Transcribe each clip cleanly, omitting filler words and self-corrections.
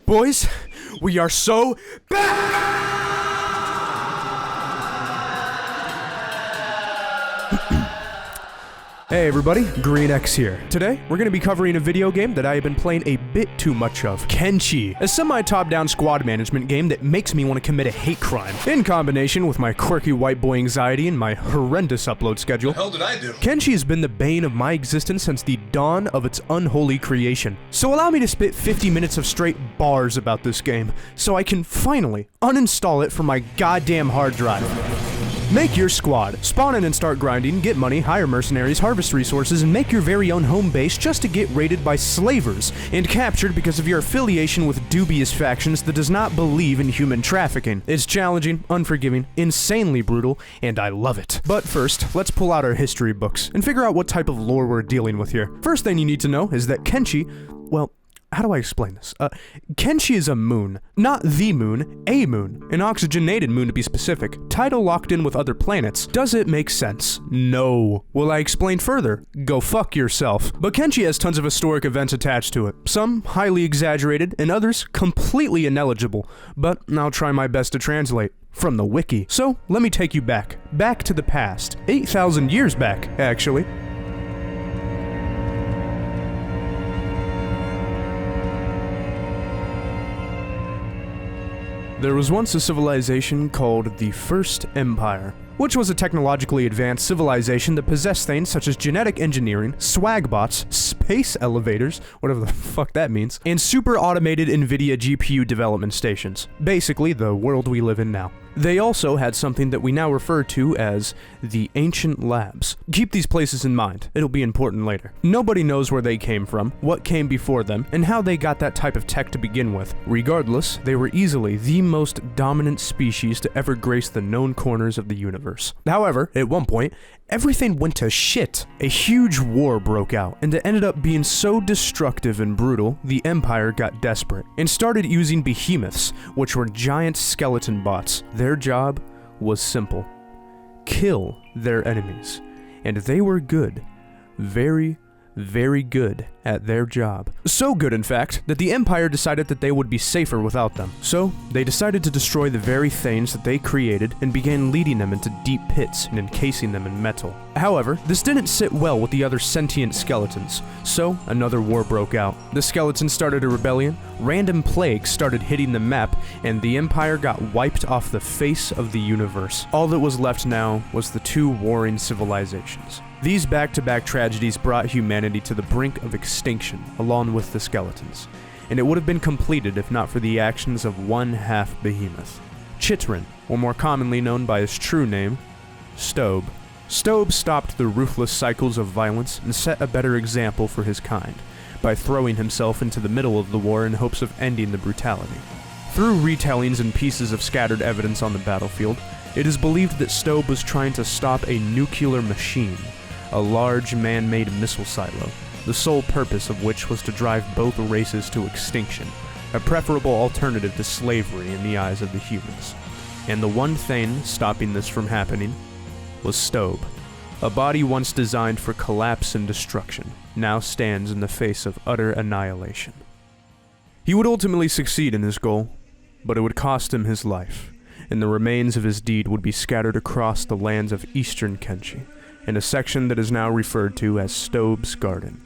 Boys, we are so back! Hey everybody, Green X here. Today, we're going to be covering a video game that I have been playing a bit too much of, Kenshi, a semi-top-down squad management game that makes me want to commit a hate crime. In combination with my quirky white boy anxiety and my horrendous upload schedule, What the hell did I do? Kenshi has been the bane of my existence since the dawn of its unholy creation. So allow me to spit 50 minutes of straight bars about this game, so I can finally uninstall it from my goddamn hard drive. Make your squad, spawn in and start grinding, get money, hire mercenaries, harvest resources, and make your very own home base just to get raided by slavers and captured because of your affiliation with dubious factions that does not believe in human trafficking. It's challenging, unforgiving, insanely brutal, and I love it. But first, let's pull out our history books and figure out what type of lore we're dealing with here. First thing you need to know is that Kenshi, well, how do I explain this? Kenshi is a moon. Not the moon, a moon. An oxygenated moon to be specific. Tidal locked in with other planets. Does it make sense? No. Will I explain further? Go fuck yourself. But Kenshi has tons of historic events attached to it. Some highly exaggerated, and others completely ineligible. But I'll try my best to translate. From the wiki. So, let me take you back. Back to the past. 8,000 years back, actually. There was once a civilization called the First Empire, which was a technologically advanced civilization that possessed things such as genetic engineering, swagbots, space elevators, whatever the fuck that means, and super automated NVIDIA GPU development stations. Basically, the world we live in now. They also had something that we now refer to as the Ancient Labs. Keep these places in mind, it'll be important later. Nobody knows where they came from, what came before them, and how they got that type of tech to begin with. Regardless, they were easily the most dominant species to ever grace the known corners of the universe. However, at one point, everything went to shit. A huge war broke out, and it ended up being so destructive and brutal, the Empire got desperate, and started using behemoths, which were giant skeleton bots. Their job was simple. Kill their enemies. And they were good. Very, very good at their job. So good, in fact, that the Empire decided that they would be safer without them. So, they decided to destroy the very things that they created and began leading them into deep pits and encasing them in metal. However, this didn't sit well with the other sentient skeletons, so another war broke out. The skeletons started a rebellion, random plagues started hitting the map, and the Empire got wiped off the face of the universe. All that was left now was the two warring civilizations. These back-to-back tragedies brought humanity to the brink of extinction, along with the skeletons, and it would have been completed if not for the actions of one half-behemoth. Chitrin, or more commonly known by his true name, Stobe. Stobe stopped the ruthless cycles of violence and set a better example for his kind, by throwing himself into the middle of the war in hopes of ending the brutality. Through retellings and pieces of scattered evidence on the battlefield, it is believed that Stobe was trying to stop a nuclear machine, a large man-made missile silo, the sole purpose of which was to drive both races to extinction, a preferable alternative to slavery in the eyes of the humans. And the one thing stopping this from happening was Stobe. A body once designed for collapse and destruction, now stands in the face of utter annihilation. He would ultimately succeed in his goal, but it would cost him his life, and the remains of his deed would be scattered across the lands of Eastern Kenshi, in a section that is now referred to as Stobe's Garden,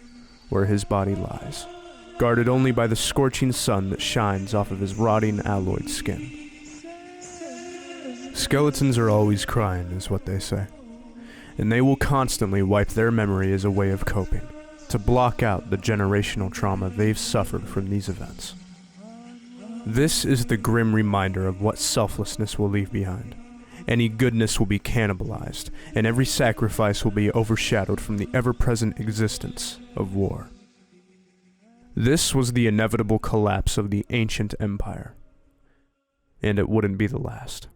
where his body lies, guarded only by the scorching sun that shines off of his rotting alloyed skin. Skeletons are always crying, is what they say, and they will constantly wipe their memory as a way of coping, to block out the generational trauma they've suffered from these events. This is the grim reminder of what selflessness will leave behind. Any goodness will be cannibalized, and every sacrifice will be overshadowed from the ever-present existence of war. This was the inevitable collapse of the ancient empire, and it wouldn't be the last.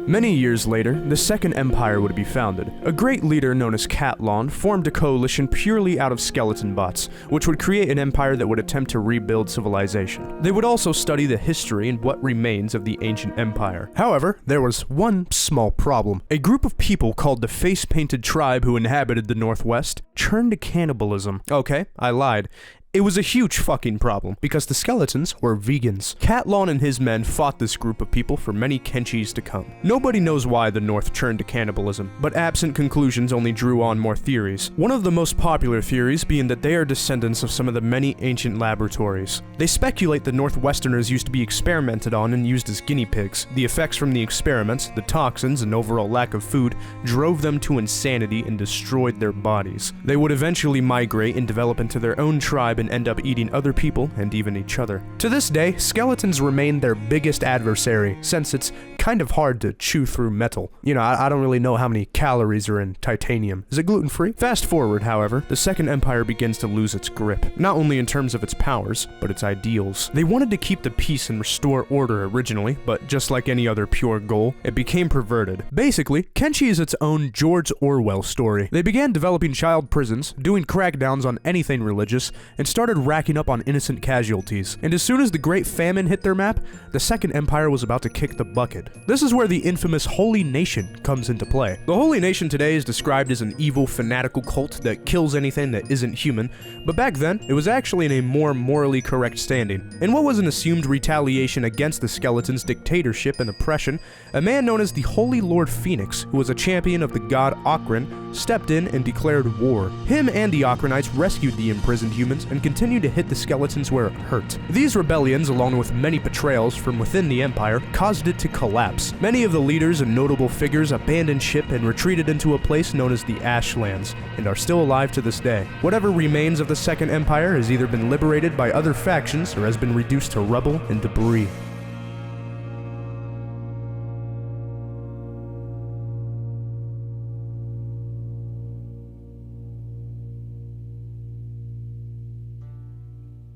Many years later, the Second Empire would be founded. A great leader known as Xtal formed a coalition purely out of skeleton bots, which would create an empire that would attempt to rebuild civilization. They would also study the history and what remains of the ancient empire. However, there was one small problem. A group of people called the face-painted tribe who inhabited the Northwest turned to cannibalism. Okay, I lied. It was a huge fucking problem, because the skeletons were vegans. Xtal and his men fought this group of people for many Kenshis to come. Nobody knows why the North turned to cannibalism, but absent conclusions only drew on more theories. One of the most popular theories being that they are descendants of some of the many ancient laboratories. They speculate the Northwesterners used to be experimented on and used as guinea pigs. The effects from the experiments, the toxins, and overall lack of food drove them to insanity and destroyed their bodies. They would eventually migrate and develop into their own tribe and end up eating other people and even each other. To this day, skeletons remain their biggest adversary, since it's kind of hard to chew through metal. You know, I don't really know how many calories are in titanium. Is it gluten-free? Fast forward, however, the Second Empire begins to lose its grip, not only in terms of its powers, but its ideals. They wanted to keep the peace and restore order originally, but just like any other pure goal, it became perverted. Basically, Kenshi is its own George Orwell story. They began developing child prisons, doing crackdowns on anything religious, and started racking up on innocent casualties. And as soon as the Great Famine hit their map, the Second Empire was about to kick the bucket. This is where the infamous Holy Nation comes into play. The Holy Nation today is described as an evil, fanatical cult that kills anything that isn't human, but back then, it was actually in a more morally correct standing. In what was an assumed retaliation against the skeletons' dictatorship and oppression, a man known as the Holy Lord Phoenix, who was a champion of the god Okran, stepped in and declared war. Him and the Okranites rescued the imprisoned humans and continued to hit the skeletons where it hurt. These rebellions, along with many betrayals from within the empire, caused it to collapse. Many of the leaders and notable figures abandoned ship and retreated into a place known as the Ashlands, and are still alive to this day. Whatever remains of the Second Empire has either been liberated by other factions or has been reduced to rubble and debris.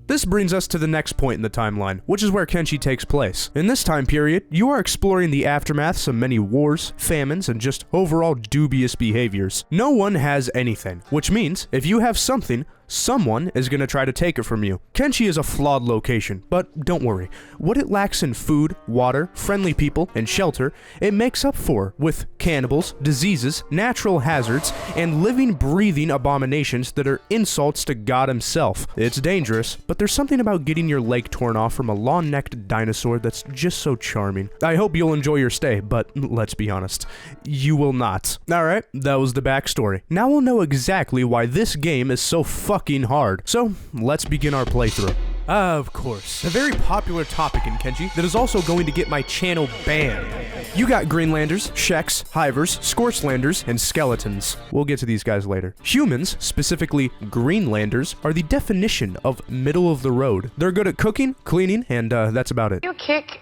This brings us to the next point in the timeline, which is where Kenshi takes place. In this time period, you are exploring the aftermaths of many wars, famines, and just overall dubious behaviors. No one has anything, which means if you have something, someone is going to try to take it from you. Kenshi is a flawed location, but don't worry. What it lacks in food, water, friendly people, and shelter, it makes up for with cannibals, diseases, natural hazards, and living, breathing abominations that are insults to God himself. It's dangerous, but there's something about getting your leg torn off from a long-necked dinosaur that's just so charming. I hope you'll enjoy your stay, but let's be honest, you will not. Alright, that was the backstory. Now we'll know exactly why this game is so fucking hard. So, let's begin our playthrough. Of course, a very popular topic in Kenshi that is also going to get my channel banned. You got Greenlanders, Sheks, Hivers, Scorchlanders, and Skeletons. We'll get to these guys later. Humans, specifically Greenlanders, are the definition of middle of the road. They're good at cooking, cleaning, and that's about it. You kick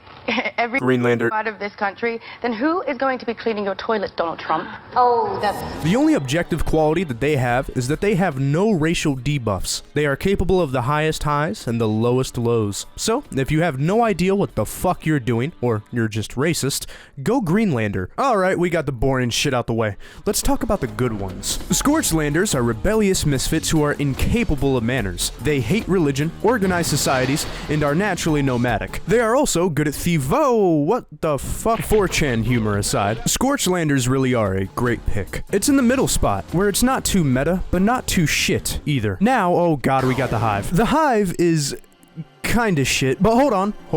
every Greenlander out of this country, then who is going to be cleaning your toilet, Donald Trump? Oh, that's... The only objective quality that they have is that they have no racial debuffs. They are capable of the highest highs and the lowest lows. So, if you have no idea what the fuck you're doing, or you're just racist, go Greenlander. Alright, we got the boring shit out the way. Let's talk about the good ones. Scorchlanders are rebellious misfits who are incapable of manners. They hate religion, organized societies, and are naturally nomadic. They are also good at Whoa, what the fuck? 4chan humor aside, Scorchlanders really are a great pick. It's in the middle spot, where it's not too meta, but not too shit either. Now, oh god, we got the Hive. The Hive is kinda shit, but hold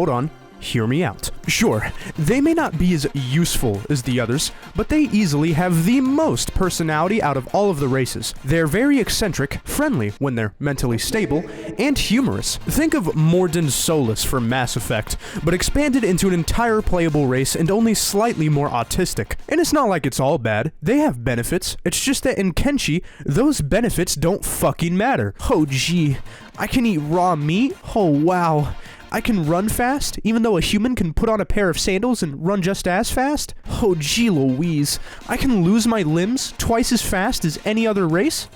on. Hear me out. Sure, they may not be as useful as the others, but they easily have the most personality out of all of the races. They're very eccentric, friendly when they're mentally stable, and humorous. Think of Mordin Solus from Mass Effect, but expanded into an entire playable race and only slightly more autistic. And it's not like it's all bad. They have benefits. It's just that in Kenshi, those benefits don't fucking matter. Oh gee, I can eat raw meat? Oh wow. I can run fast, even though a human can put on a pair of sandals and run just as fast? Oh gee Louise, I can lose my limbs twice as fast as any other race?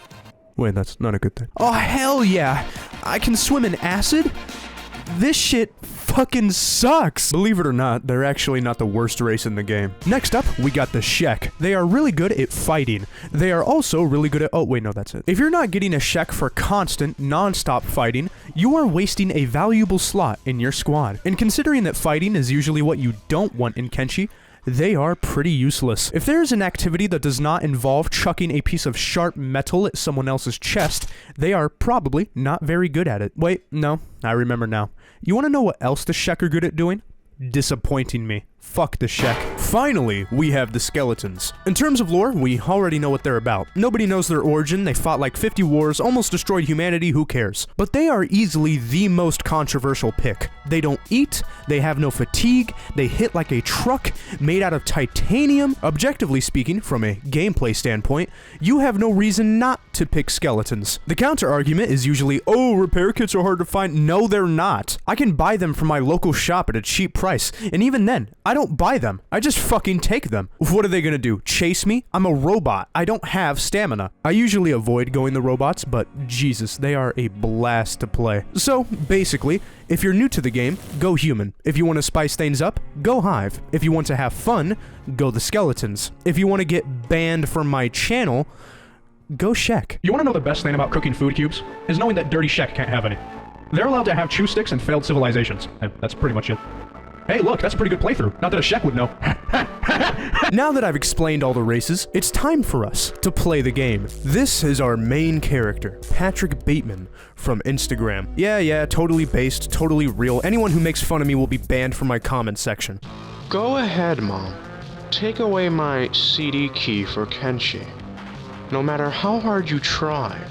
Wait, that's not a good thing. Oh hell yeah, I can swim in acid? This shit fucking sucks. Believe it or not, they're actually not the worst race in the game. Next up, we got the Shek. They are really good at fighting. They are also really good at, oh wait, no, that's it. If you're not getting a Shek for constant, non-stop fighting, you are wasting a valuable slot in your squad. And considering that fighting is usually what you don't want in Kenshi, they are pretty useless. If there is an activity that does not involve chucking a piece of sharp metal at someone else's chest, they are probably not very good at it. Wait, no, I remember now. You want to know what else the Shek are good at doing? Disappointing me. Fuck the Shek. Finally, we have the skeletons. In terms of lore, we already know what they're about. Nobody knows their origin, they fought like 50 wars, almost destroyed humanity, who cares? But they are easily the most controversial pick. They don't eat, they have no fatigue, they hit like a truck made out of titanium. Objectively speaking, from a gameplay standpoint, you have no reason not to pick skeletons. The counter argument is usually, oh, repair kits are hard to find. No, they're not. I can buy them from my local shop at a cheap price, and even then, I don't buy them. I just fucking take them. What are they gonna do? Chase me? I'm a robot. I don't have stamina. I usually avoid going the robots, but Jesus, they are a blast to play. So, basically, if you're new to the game, go human. If you want to spice things up, go Hive. If you want to have fun, go the skeletons. If you want to get banned from my channel, go Shek. You want to know the best thing about cooking food cubes? Is knowing that dirty Shek can't have any. They're allowed to have chew sticks and failed civilizations. And that's pretty much it. Hey, look, that's a pretty good playthrough. Not that a Shek would know. Now that I've explained all the races, it's time for us to play the game. This is our main character, Patrick Bateman from Instagram. Yeah, totally based, totally real. Anyone who makes fun of me will be banned from my comment section. Go ahead, Mom. Take away my CD key for Kenshi. No matter how hard you try,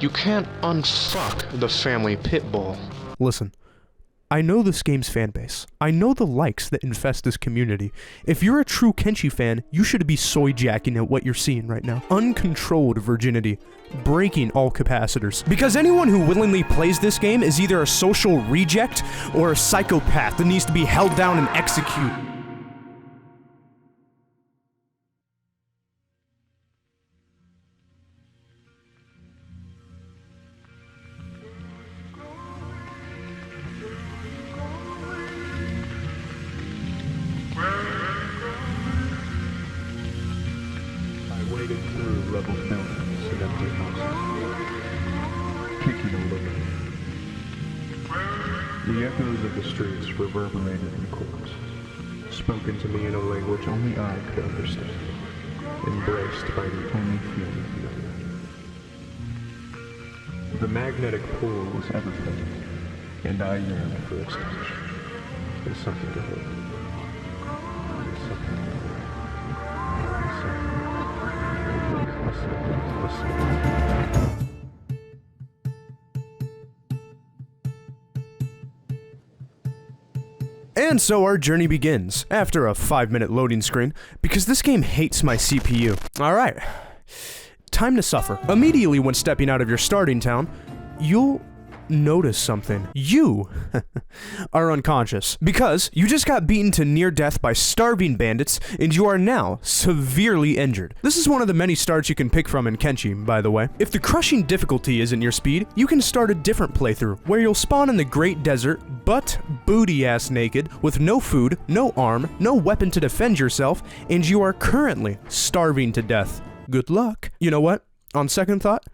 you can't unfuck the family pit bull. Listen. I know this game's fanbase. I know the likes that infest this community. If you're a true Kenshi fan, you should be soy-jacking at what you're seeing right now. Uncontrolled virginity. Breaking all capacitors. Because anyone who willingly plays this game is either a social reject or a psychopath that needs to be held down and executed. Through level buildings and empty houses, kicking a living. The echoes of the streets reverberated in chords, spoken to me in a language only I could understand, embraced by the only feeling of the other. The magnetic pull was everything, and I yearned for its touch. There's something to hold. There's something to hold. There's something. And so our journey begins, after a 5-minute loading screen, because this game hates my CPU. Alright, time to suffer. Immediately when stepping out of your starting town, you'll notice something. You are unconscious because you just got beaten to near death by starving bandits and you are now severely injured. This is one of the many starts you can pick from in Kenshi, by the way. If the crushing difficulty isn't your speed, you can start a different playthrough where you'll spawn in the Great Desert, butt booty ass naked, with no food, no arm, no weapon to defend yourself, and you are currently starving to death. Good luck. You know what? On second thought,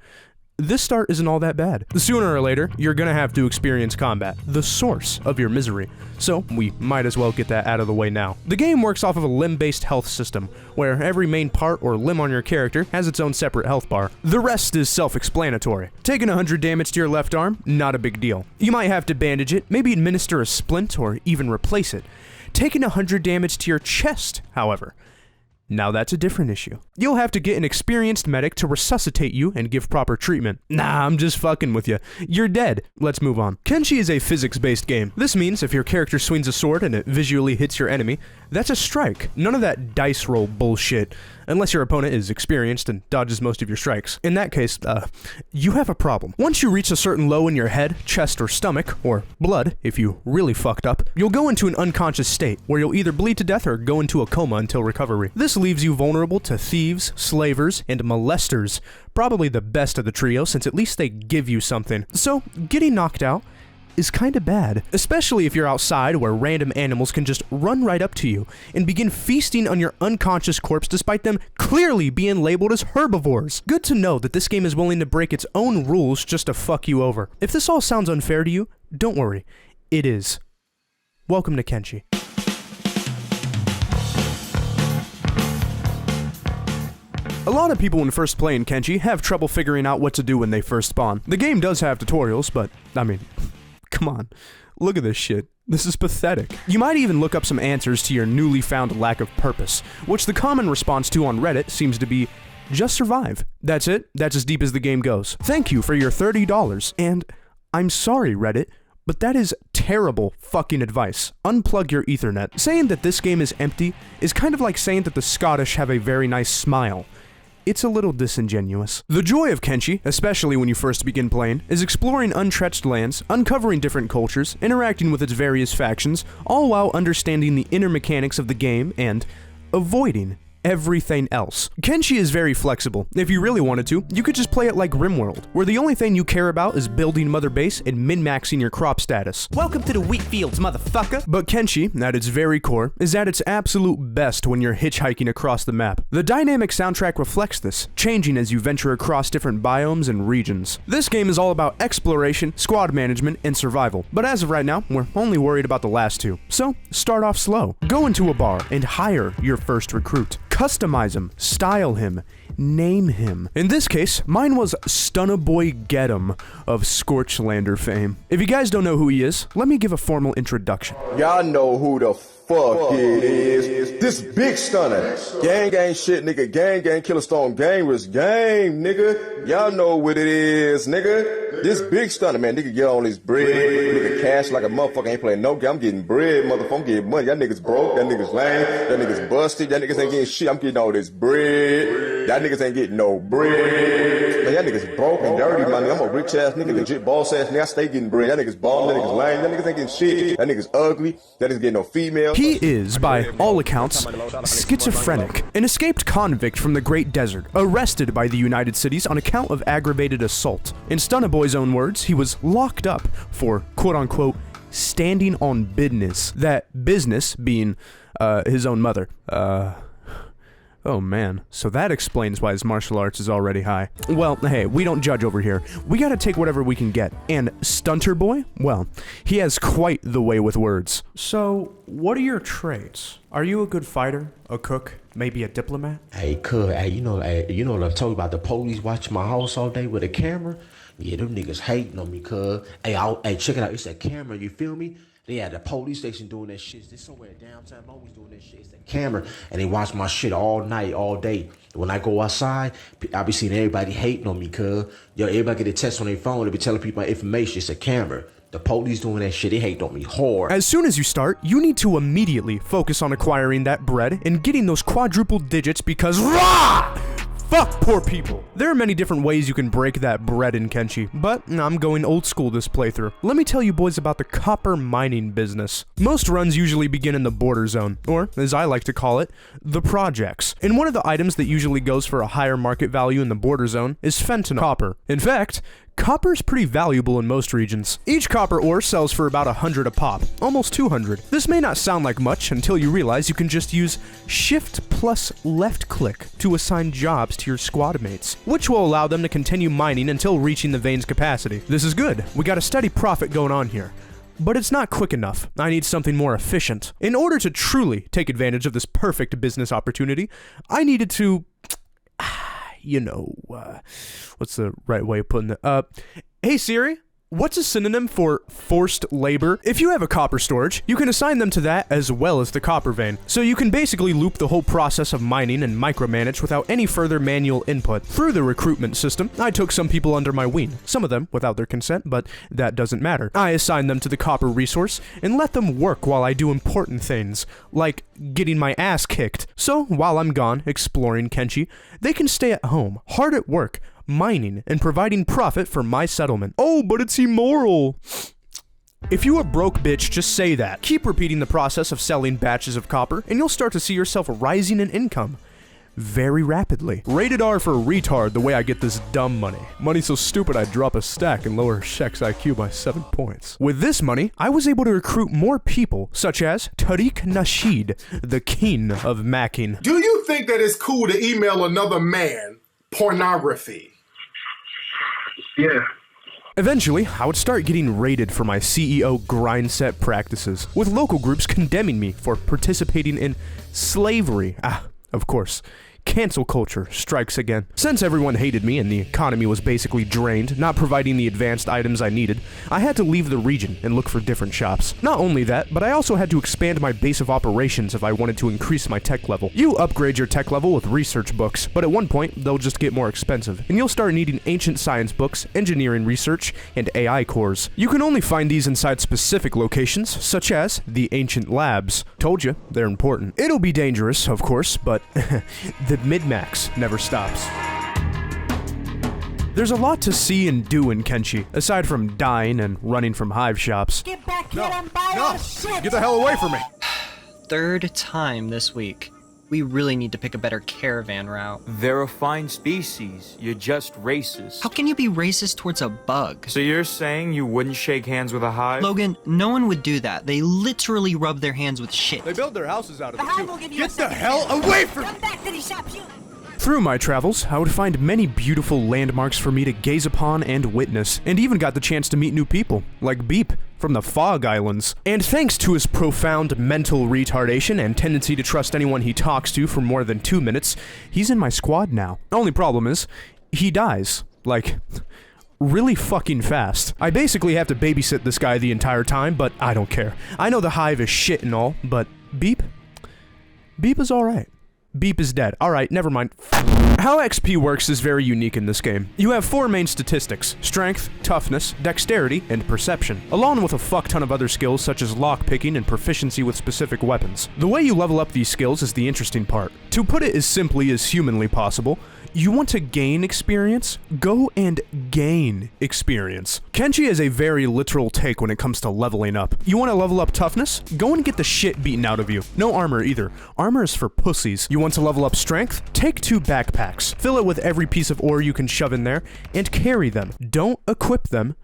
this start isn't all that bad. Sooner or later, you're gonna have to experience combat, the source of your misery. So, we might as well get that out of the way now. The game works off of a limb-based health system, where every main part or limb on your character has its own separate health bar. The rest is self-explanatory. Taking 100 damage to your left arm, not a big deal. You might have to bandage it, maybe administer a splint, or even replace it. Taking 100 damage to your chest, however, now that's a different issue. You'll have to get an experienced medic to resuscitate you and give proper treatment. Nah, I'm just fucking with you. You're dead. Let's move on. Kenshi is a physics-based game. This means if your character swings a sword and it visually hits your enemy, that's a strike. None of that dice roll bullshit. Unless your opponent is experienced and dodges most of your strikes. In that case, you have a problem. Once you reach a certain low in your head, chest, or stomach, or blood, if you really fucked up, you'll go into an unconscious state, where you'll either bleed to death or go into a coma until recovery. This leaves you vulnerable to thieves, slavers, and molesters. Probably the best of the trio, since at least they give you something. So, getting knocked out is kinda bad, especially if you're outside where random animals can just run right up to you and begin feasting on your unconscious corpse despite them clearly being labeled as herbivores. Good to know that this game is willing to break its own rules just to fuck you over. If this all sounds unfair to you, don't worry, it is. Welcome to Kenshi. A lot of people when first playing Kenshi have trouble figuring out what to do when they first spawn. The game does have tutorials, but, I mean, come on. Look at this shit. This is pathetic. You might even look up some answers to your newly found lack of purpose, which the common response to on Reddit seems to be, just survive. That's it. That's as deep as the game goes. Thank you for your $30. And I'm sorry, Reddit, but that is terrible fucking advice. Unplug your Ethernet. Saying that this game is empty is kind of like saying that the Scottish have a very nice smile. It's a little disingenuous. The joy of Kenshi, especially when you first begin playing, is exploring untouched lands, uncovering different cultures, interacting with its various factions, all while understanding the inner mechanics of the game and avoiding everything else. Kenshi is very flexible. If you really wanted to, you could just play it like RimWorld, where the only thing you care about is building Mother Base and min-maxing your crop status. Welcome to the wheat fields, motherfucker! But Kenshi, at its very core, is at its absolute best when you're hitchhiking across the map. The dynamic soundtrack reflects this, changing as you venture across different biomes and regions. This game is all about exploration, squad management, and survival. But as of right now, we're only worried about the last two. So, start off slow. Go into a bar and hire your first recruit. Customize him, style him, name him. In this case, mine was Stunnaboy Get'em of Scorchlander fame. If you guys don't know who he is, let me give a formal introduction. Y'all know who the fuck it is. This big stunner. Gang shit, nigga. Gang killer stone gang was game, nigga. Y'all know what it is, nigga. This big stunner, man. Nigga get on this bread. Nigga cash like a motherfucker. Ain't playing no game. I'm getting bread, motherfucker. I'm getting money. Y'all niggas broke. Y'all niggas lame. Y'all niggas busted. Y'all niggas ain't getting shit. I'm getting all this bread. Y'all niggas ain't getting no bread. Man, y'all niggas broke and dirty, man. I'm a rich ass nigga, legit boss ass nigga. I stay getting bread. Y'all niggas bum. Y'all niggas lame. Y'all niggas ain't getting shit. Y'all niggas ugly. Y'all niggas getting no female. He is, by all accounts, schizophrenic, an escaped convict from the Great Desert, arrested by the United Cities on account of aggravated assault. In Stunnaboy's own words, he was locked up for, quote-unquote, standing on business. That business being, his own mother. Oh man, so that explains why his martial arts is already high. Well, hey, we don't judge over here. We gotta take whatever we can get. And Stunter Boy? Well, he has quite the way with words. So, what are your traits? Are you a good fighter? A cook? Maybe a diplomat? Hey, cuz, you know what I told you about the police watching my house all day with a camera? Yeah, them niggas hating on me, cuz. Hey, check it out. It's a camera, you feel me? They had the police station doing that shit. There's somewhere downtown always doing that shit. It's the camera. And they watch my shit all night, all day. When I go outside, I be seeing everybody hating on me, cuz. Yo, everybody get a text on their phone. They be telling people my information. It's a camera. The police doing that shit. They hate on me hard. As soon as you start, you need to immediately focus on acquiring that bread and getting those quadruple digits because RAH! Fuck poor people. There are many different ways you can break that bread in Kenshi, but I'm going old school this playthrough. Let me tell you boys about the copper mining business. Most runs usually begin in the border zone, or as I like to call it, the projects. And one of the items that usually goes for a higher market value in the border zone is fentanyl copper. In fact, copper is pretty valuable in most regions. Each copper ore sells for about 100 a pop, almost 200. This may not sound like much until you realize you can just use Shift plus left click to assign jobs to your squad mates, which will allow them to continue mining until reaching the vein's capacity. This is good. We got a steady profit going on here. But it's not quick enough. I need something more efficient. In order to truly take advantage of this perfect business opportunity, I needed to what's the right way of putting it? Hey Siri, what's a synonym for forced labor? If you have a copper storage, you can assign them to that as well as the copper vein. So you can basically loop the whole process of mining and micromanage without any further manual input. Through the recruitment system, I took some people under my wing. Some of them without their consent, but that doesn't matter. I assigned them to the copper resource and let them work while I do important things, like getting my ass kicked. So while I'm gone exploring Kenshi, they can stay at home, hard at work, mining and providing profit for my settlement. Oh, but it's immoral. If you a broke bitch, just say that. Keep repeating the process of selling batches of copper, and you'll start to see yourself rising in income. very rapidly. Rated R for retard the way I get this dumb money. Money so stupid I'd drop a stack and lower Shek's IQ by 7 points. With this money, I was able to recruit more people, such as Tariq Nasheed, the king of macking. Do you think that it's cool to email another man pornography? Yeah. Eventually, I would start getting raided for my CEO grind set practices, with local groups condemning me for participating in slavery. Of course. Cancel culture strikes again. Since everyone hated me and the economy was basically drained, not providing the advanced items I needed, I had to leave the region and look for different shops. Not only that, but I also had to expand my base of operations if I wanted to increase my tech level. You upgrade your tech level with research books, but at one point, they'll just get more expensive, and you'll start needing ancient science books, engineering research, and AI cores. You can only find these inside specific locations, such as the ancient labs. Told you, they're important. It'll be dangerous, of course, but the mid-max never stops. There's a lot to see and do in Kenshi, aside from dying and running from Hive shops. Get back here and buy our shit! Get the hell away from me! Third time this week. We really need to pick a better caravan route. They're a fine species. You're just racist. How can you be racist towards a bug? So you're saying you wouldn't shake hands with a hive? Logan, no one would do that. They literally rub their hands with shit. They build their houses out of The it hive too. will give you Get a the second hell chance. away from me! Come back to these shops, you... Through my travels, I would find many beautiful landmarks for me to gaze upon and witness, and even got the chance to meet new people, like Beep from the Fog Islands. And thanks to his profound mental retardation and tendency to trust anyone he talks to for more than 2 minutes, he's in my squad now. Only problem is, he dies. Like, really fucking fast. I basically have to babysit this guy the entire time, but I don't care. I know the Hive is shit and all, but Beep is alright. Beep is dead. Alright, never mind. How XP works is very unique in this game. You have 4 main statistics: strength, toughness, dexterity, and perception, along with a fuck ton of other skills such as lockpicking and proficiency with specific weapons. The way you level up these skills is the interesting part. To put it as simply as humanly possible, you want to gain experience? Go and gain experience. Kenshi is a very literal take when it comes to leveling up. You want to level up toughness? Go and get the shit beaten out of you. No armor either. Armor is for pussies. You want to level up strength? Take 2 backpacks. Fill it with every piece of ore you can shove in there, and carry them. Don't equip them.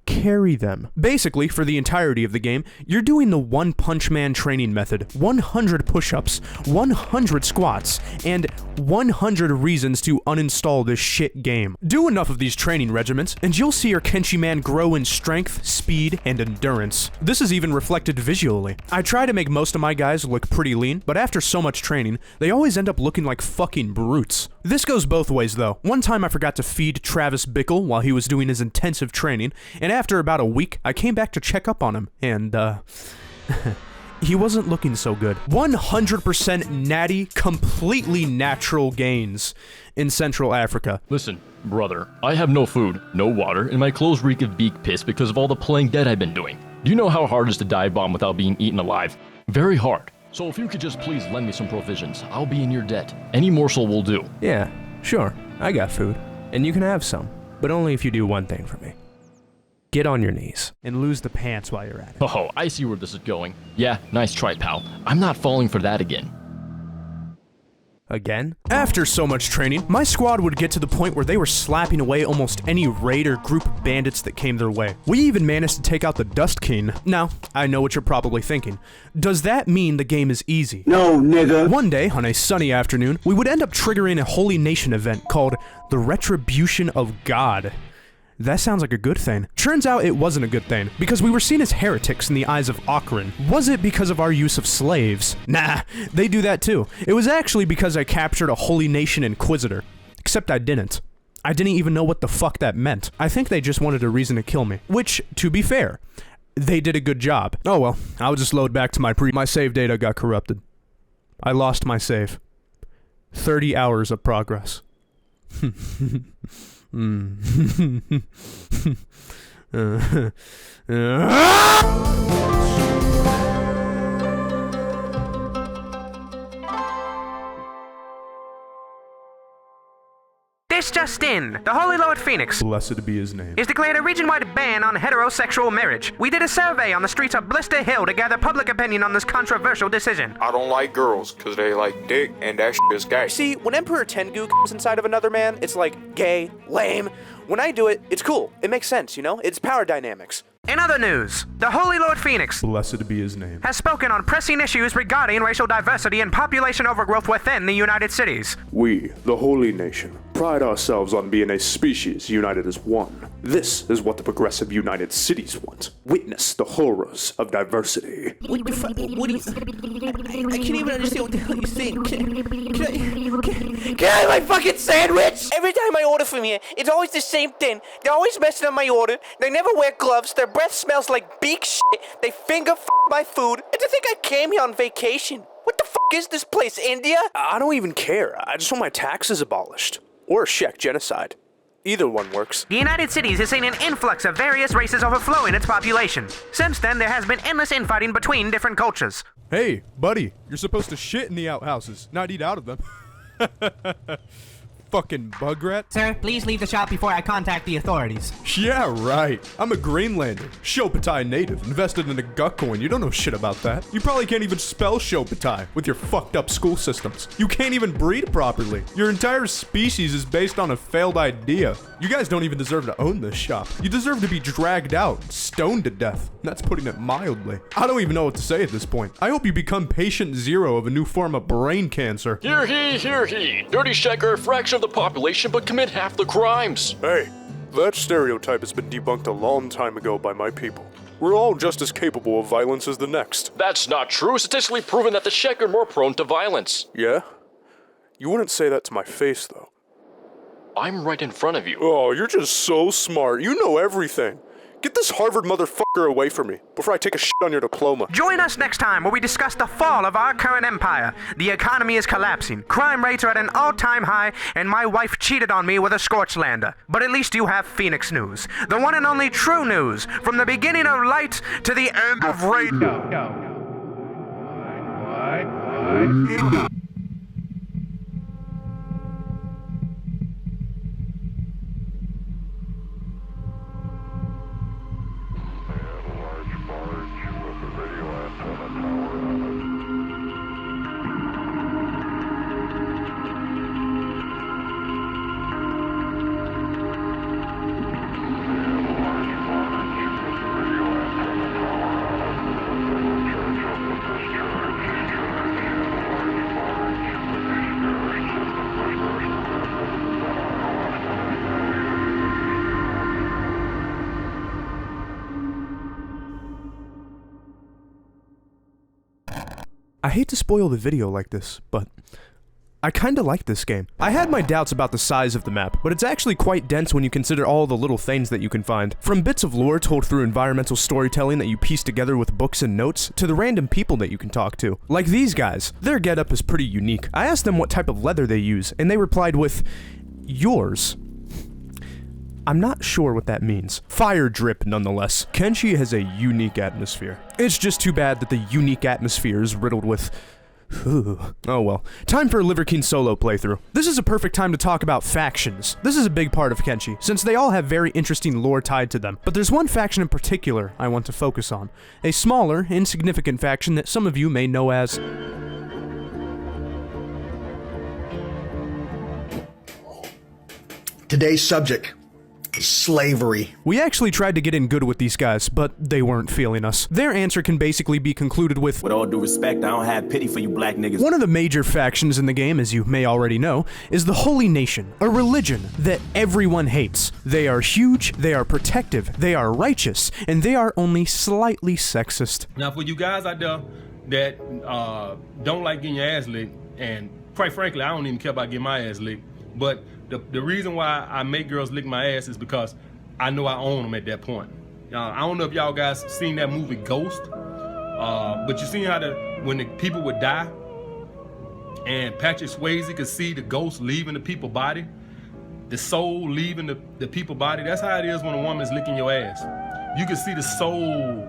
Carry them. Basically, for the entirety of the game, you're doing the One Punch Man training method. 100 push-ups, 100 squats, and 100 reasons to uninstall this shit game. Do enough of these training regimens, and you'll see your Kenshi man grow in strength, speed, and endurance. This is even reflected visually. I try to make most of my guys look pretty lean, but after so much training, they always end up looking like fucking brutes. This goes both ways though. One time I forgot to feed Travis Bickle while he was doing his intensive training, and after about a week, I came back to check up on him, and he wasn't looking so good. 100% natty, completely natural gains in Central Africa. Listen, brother, I have no food, no water, and my clothes reek of beak piss because of all the playing dead I've been doing. Do you know how hard it is to dive bomb without being eaten alive? Very hard. So if you could just please lend me some provisions, I'll be in your debt. Any morsel will do. Yeah, sure, I got food, and you can have some, but only if you do one thing for me. Get on your knees and lose the pants while you're at it. Oh, I see where this is going. Yeah, nice try, pal. I'm not falling for that again. Again? After so much training, my squad would get to the point where they were slapping away almost any raid or group of bandits that came their way. We even managed to take out the Dust King. Now, I know what you're probably thinking. Does that mean the game is easy? No, nigga. One day, on a sunny afternoon, we would end up triggering a Holy Nation event called the Retribution of God. That sounds like a good thing. Turns out it wasn't a good thing, because we were seen as heretics in the eyes of Okran. Was it because of our use of slaves? Nah, they do that too. It was actually because I captured a Holy Nation Inquisitor. Except I didn't. I didn't even know what the fuck that meant. I think they just wanted a reason to kill me. Which, to be fair, they did a good job. Oh well, I'll just load back to my save data got corrupted. I lost my save. 30 hours of progress. This just in, the Holy Lord Phoenix, blessed be his name, is declared a region-wide ban on heterosexual marriage. We did a survey on the streets of Blister Hill to gather public opinion on this controversial decision. I don't like girls, because they like dick, and that shit is gay. See, when Emperor Tengu comes inside of another man, it's like gay, lame. When I do it, it's cool. It makes sense, you know? It's power dynamics. In other news, the Holy Lord Phoenix, blessed be his name, has spoken on pressing issues regarding racial diversity and population overgrowth within the United Cities. We, the Holy Nation, pride ourselves on being a species united as one. This is what the progressive United Cities want. Witness the horrors of diversity. What the fuck? What is... I can't even understand what the hell you're saying. Can I have my fucking sandwich? Every time I order from here, it's always the same thing. They're always messing up my order. They never wear gloves. Their breath smells like beak shit. They finger my food. And to think I came here on vacation. What the fuck is this place, India? I don't even care. I just want my taxes abolished. Or a Shek genocide. Either one works. The United Cities has seen an influx of various races overflowing its population. Since then, there has been endless infighting between different cultures. Hey, buddy, you're supposed to shit in the outhouses, not eat out of them. Fucking bug rat. Sir, please leave the shop before I contact the authorities. Yeah, right. I'm a Greenlander, Shopatai native, invested in a Gukcoin. You don't know shit about that. You probably can't even spell Shopatai with your fucked up school systems. You can't even breed properly. Your entire species is based on a failed idea. You guys don't even deserve to own this shop. You deserve to be dragged out, stoned to death. That's putting it mildly. I don't even know what to say at this point. I hope you become patient zero of a new form of brain cancer. Hear he, hear he. Dirty Shek are a fraction of the population but commit half the crimes. Hey, that stereotype has been debunked a long time ago by my people. We're all just as capable of violence as the next. That's not true. Statistically proven that the Shek are more prone to violence. Yeah? You wouldn't say that to my face, though. I'm right in front of you. Oh, you're just so smart. You know everything. Get this Harvard motherfucker away from me before I take a shit on your diploma. Join us next time where we discuss the fall of our current empire. The economy is collapsing, crime rates are at an all-time high, and my wife cheated on me with a Scorchlander. But at least you have Phoenix News, the one and only true news, from the beginning of light to the end of radio. I hate to spoil the video like this, but I kinda like this game. I had my doubts about the size of the map, but it's actually quite dense when you consider all the little things that you can find. From bits of lore told through environmental storytelling that you piece together with books and notes, to the random people that you can talk to. Like these guys. Their getup is pretty unique. I asked them what type of leather they use, and they replied with, yours. I'm not sure what that means. Fire drip, nonetheless. Kenshi has a unique atmosphere. It's just too bad that the unique atmosphere is riddled with... Oh well. Time for a Liver King solo playthrough. This is a perfect time to talk about factions. This is a big part of Kenshi, since they all have very interesting lore tied to them. But there's one faction in particular I want to focus on. A smaller, insignificant faction that some of you may know as... Today's subject. Slavery. We actually tried to get in good with these guys, but they weren't feeling us. Their answer can basically be concluded with all due respect, I don't have pity for you black niggas. One of the major factions in the game, as you may already know, is the Holy Nation, a religion that everyone hates. They are huge, they are protective, they are righteous, and they are only slightly sexist. Now for you guys out there that don't like getting your ass licked, and quite frankly, I don't even care about getting my ass licked, but the reason why I make girls lick my ass is because I know I own them at that point. I don't know if y'all guys seen that movie Ghost, but you seen how when the people would die and Patrick Swayze could see the ghost leaving the people's body, the soul leaving the people's body. That's how it is when a woman's licking your ass. You can see the soul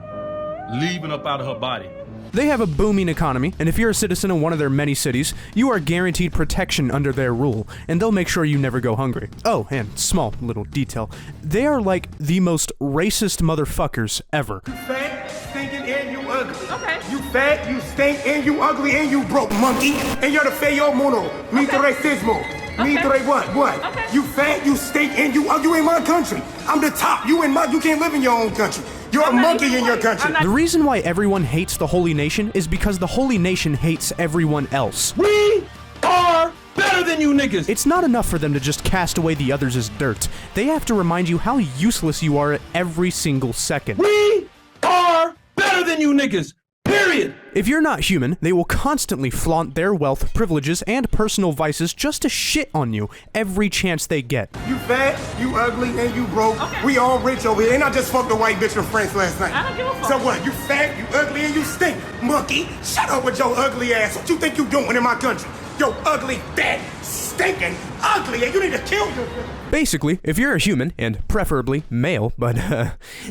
leaving up out of her body. They have a booming economy, and if you're a citizen in one of their many cities, you are guaranteed protection under their rule, and they'll make sure you never go hungry. Oh, and small little detail. They are like the most racist motherfuckers ever. You fat, stinking, and you ugly. Okay. You fat, you stink, and you ugly, and you broke, monkey. And you're the feo mono. Mito racismo. Mito what? Okay. You fat, you stink, and you ugly. You in my country. I'm the top. You can't live in your own country. You're a monkey in your country. The reason why everyone hates the Holy Nation is because the Holy Nation hates everyone else. We are better than you niggas. It's not enough for them to just cast away the others as dirt. They have to remind you how useless you are at every single second. We are better than you niggas. Period. If you're not human, they will constantly flaunt their wealth, privileges, and personal vices just to shit on you every chance they get. You fat, you ugly, and you broke. Okay. We all rich over here. And I just fucked a white bitch from France last night. I don't give a fuck. So what? You fat, you ugly, and you stink. Monkey, shut up with your ugly ass. What you think you doing in my country? Yo, ugly, fat, stinking, ugly, and you need to kill yourself. Basically, if you're a human, and preferably male, but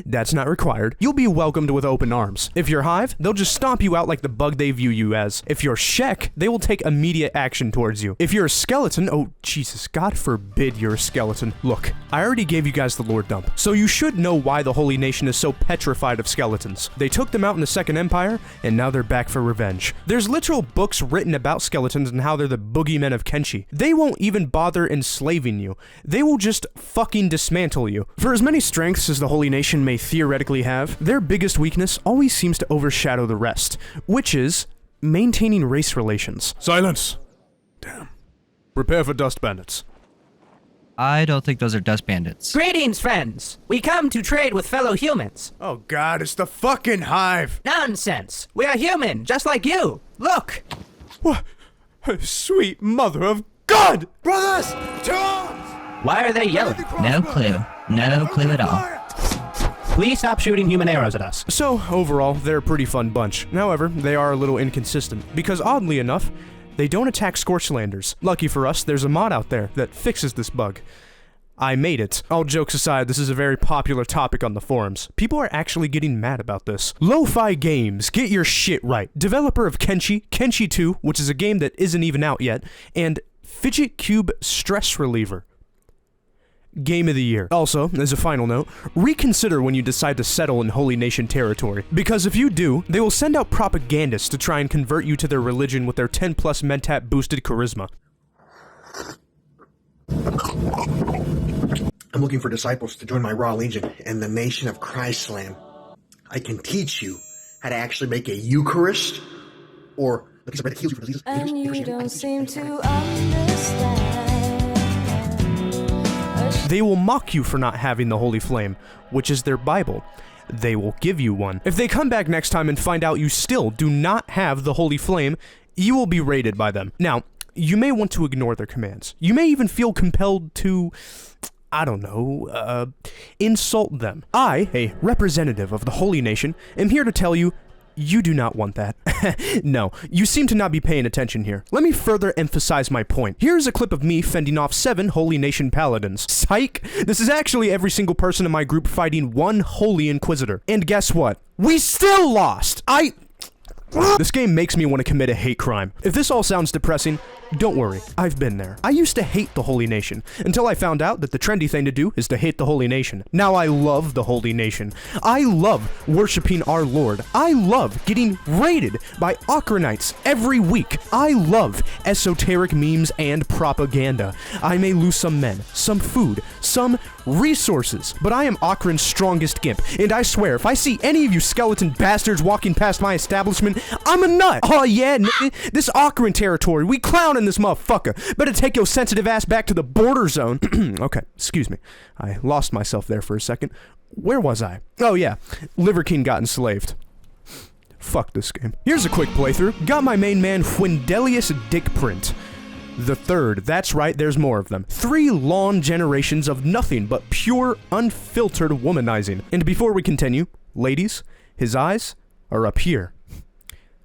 that's not required, you'll be welcomed with open arms. If you're Hive, they'll just stomp you out like the bug they view you as. If you're Shek, they will take immediate action towards you. If you're a skeleton, oh Jesus, God forbid you're a skeleton. Look, I already gave you guys the lore dump, so you should know why the Holy Nation is so petrified of skeletons. They took them out in the Second Empire, and now they're back for revenge. There's literal books written about skeletons and how they're the boogeymen of Kenshi. They won't even bother enslaving you. They will just fucking dismantle you. For as many strengths as the Holy Nation may theoretically have, their biggest weakness always seems to overshadow the rest, which is maintaining race relations. Silence! Damn. Prepare for dust bandits. I don't think those are dust bandits. Greetings, friends. We come to trade with fellow humans. Oh God, it's the fucking Hive. Nonsense. We are human, just like you. Look. What? Sweet mother of God! Brothers, to arms! Why are they yelling? No clue. No clue at all. Please stop shooting human arrows at us. So, overall, they're a pretty fun bunch. However, they are a little inconsistent, because oddly enough, they don't attack Scorchlanders. Lucky for us, there's a mod out there that fixes this bug. I made it. All jokes aside, this is a very popular topic on the forums. People are actually getting mad about this. Lo-Fi Games, get your shit right. Developer of Kenshi, Kenshi 2, which is a game that isn't even out yet, and Fidget Cube Stress Reliever. Game of the Year. Also, as a final note, reconsider when you decide to settle in Holy Nation territory. Because if you do, they will send out propagandists to try and convert you to their religion with their 10+ Mentat boosted charisma. I'm looking for disciples to join my Raw Legion and the Nation of Christland. I can teach you how to actually make a Eucharist, or look at somebody that heals you for diseases. And you don't seem to understand. They will mock you for not having the Holy Flame, which is their Bible. They will give you one. If they come back next time and find out you still do not have the Holy Flame, you will be raided by them. Now, you may want to ignore their commands. You may even feel compelled to, I don't know, insult them. I, a representative of the Holy Nation, am here to tell you, you do not want that. No, you seem to not be paying attention here. Let me further emphasize my point. Here's a clip of me fending off 7 Holy Nation paladins. Psych! This is actually every single person in my group fighting 1 Holy Inquisitor. And guess what? We still lost! This game makes me want to commit a hate crime. If this all sounds depressing, don't worry, I've been there. I used to hate the Holy Nation, until I found out that the trendy thing to do is to hate the Holy Nation. Now I love the Holy Nation. I love worshiping our Lord. I love getting raided by Okranites every week. I love esoteric memes and propaganda. I may lose some men, some food, some resources, but I am Okran's strongest gimp, and I swear, if I see any of you skeleton bastards walking past my establishment, I'm a nut. Oh yeah, nigga, this Okran territory, we clowning this motherfucker. Better take your sensitive ass back to the border zone. Okay, excuse me. I lost myself there for a second. Where was I? Oh yeah, Liver King got enslaved. Fuck this game. Here's a quick playthrough. Got my main man Fwindelius Dickprint. The third, that's right, there's more of them. 3 long generations of nothing but pure, unfiltered womanizing. And before we continue, ladies, his eyes are up here.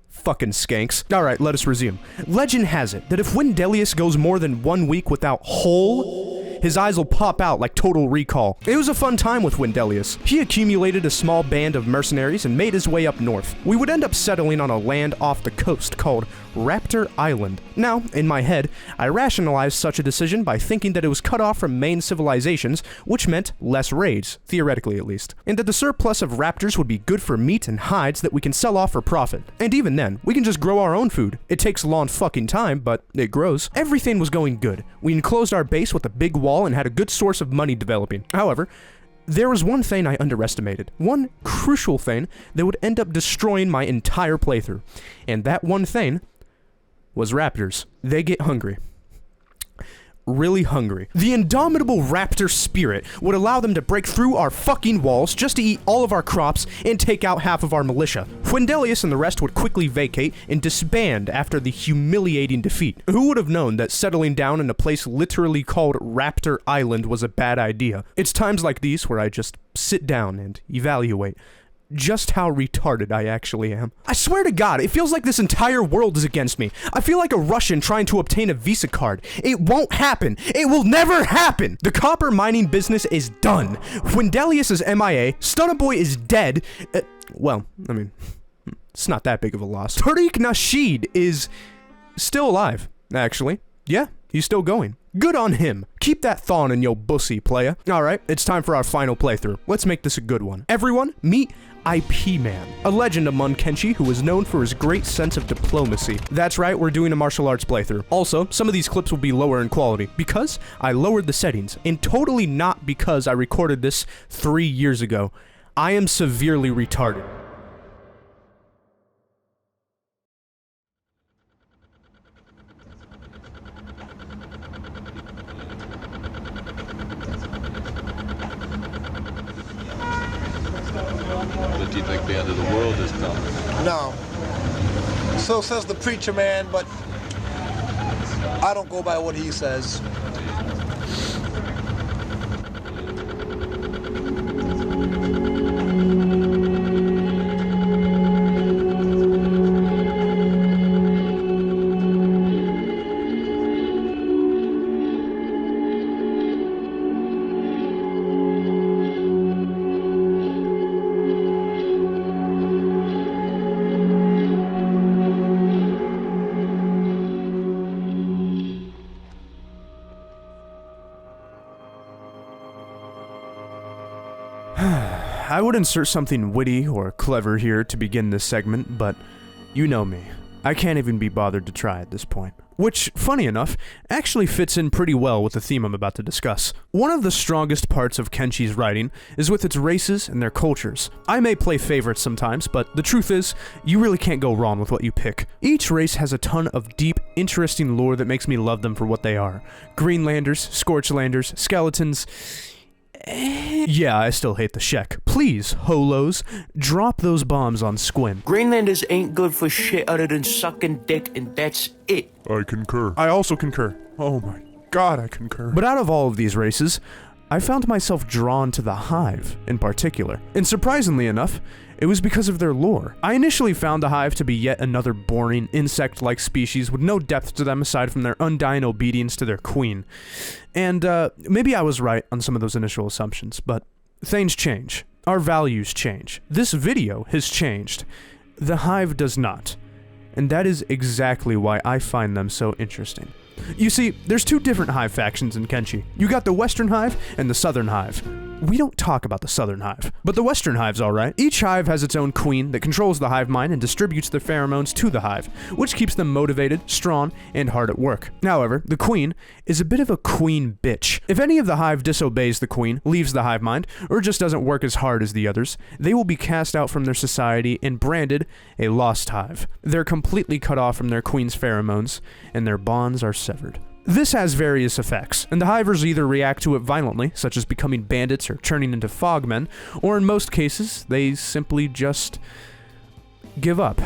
Fucking skanks. Alright, let us resume. Legend has it that if Wendelius goes more than 1 week without whole, his eyes will pop out like Total Recall. It was a fun time with Wendelius. He accumulated a small band of mercenaries and made his way up north. We would end up settling on a land off the coast called Raptor Island. Now, in my head, I rationalized such a decision by thinking that it was cut off from main civilizations, which meant less raids, theoretically at least, and that the surplus of raptors would be good for meat and hides that we can sell off for profit. And even then, we can just grow our own food. It takes a long fucking time, but it grows. Everything was going good. We enclosed our base with a big wall and had a good source of money developing. However, there was one thing I underestimated. One crucial thing that would end up destroying my entire playthrough. And that one thing was raptors. They get hungry. Really hungry. The indomitable raptor spirit would allow them to break through our fucking walls just to eat all of our crops and take out half of our militia. Wendelius and the rest would quickly vacate and disband after the humiliating defeat. Who would have known that settling down in a place literally called Raptor Island was a bad idea? It's times like these where I just sit down and evaluate just how retarded I actually am. I swear to God, it feels like this entire world is against me. I feel like a Russian trying to obtain a Visa card. It won't happen. It will never happen. The copper mining business is done. Wendelius is MIA. Stunner Boy is dead. Well, I mean, it's not that big of a loss. Tariq Nasheed is still alive, actually. Yeah, he's still going. Good on him. Keep that thorn in your bussy, playa. Alright, it's time for our final playthrough. Let's make this a good one. Everyone, meet IP Man, a legend among Kenshi who is known for his great sense of diplomacy. That's right, we're doing a martial arts playthrough. Also, some of these clips will be lower in quality because I lowered the settings, and totally not because I recorded this 3 years ago. I am severely retarded. Do you think the end of the world is coming? No. So says the preacher man, but I don't go by what he says. I would insert something witty or clever here to begin this segment, but you know me. I can't even be bothered to try at this point. Which, funny enough, actually fits in pretty well with the theme I'm about to discuss. One of the strongest parts of Kenshi's writing is with its races and their cultures. I may play favorites sometimes, but the truth is, you really can't go wrong with what you pick. Each race has a ton of deep, interesting lore that makes me love them for what they are. Greenlanders, Scorchlanders, skeletons. Yeah, I still hate the Shek. Please, holos, drop those bombs on Squin. Greenlanders ain't good for shit other than sucking dick, and that's it. I concur. I also concur. Oh my God, I concur. But out of all of these races, I found myself drawn to the Hive in particular. And surprisingly enough, it was because of their lore. I initially found the Hive to be yet another boring, insect-like species with no depth to them aside from their undying obedience to their queen. And maybe I was right on some of those initial assumptions, but things change. Our values change. This video has changed. The Hive does not. And that is exactly why I find them so interesting. You see, there's two different Hive factions in Kenshi. You got the Western Hive and the Southern Hive. We don't talk about the Southern Hive, but the Western Hive's alright. Each Hive has its own queen that controls the hive mind and distributes their pheromones to the Hive, which keeps them motivated, strong, and hard at work. However, the queen is a bit of a queen bitch. If any of the Hive disobeys the queen, leaves the hive mind, or just doesn't work as hard as the others, they will be cast out from their society and branded a lost hive. They're completely cut off from their queen's pheromones, and their bonds are severed. This has various effects, and the Hivers either react to it violently, such as becoming bandits or turning into fogmen, or in most cases, they simply just give up.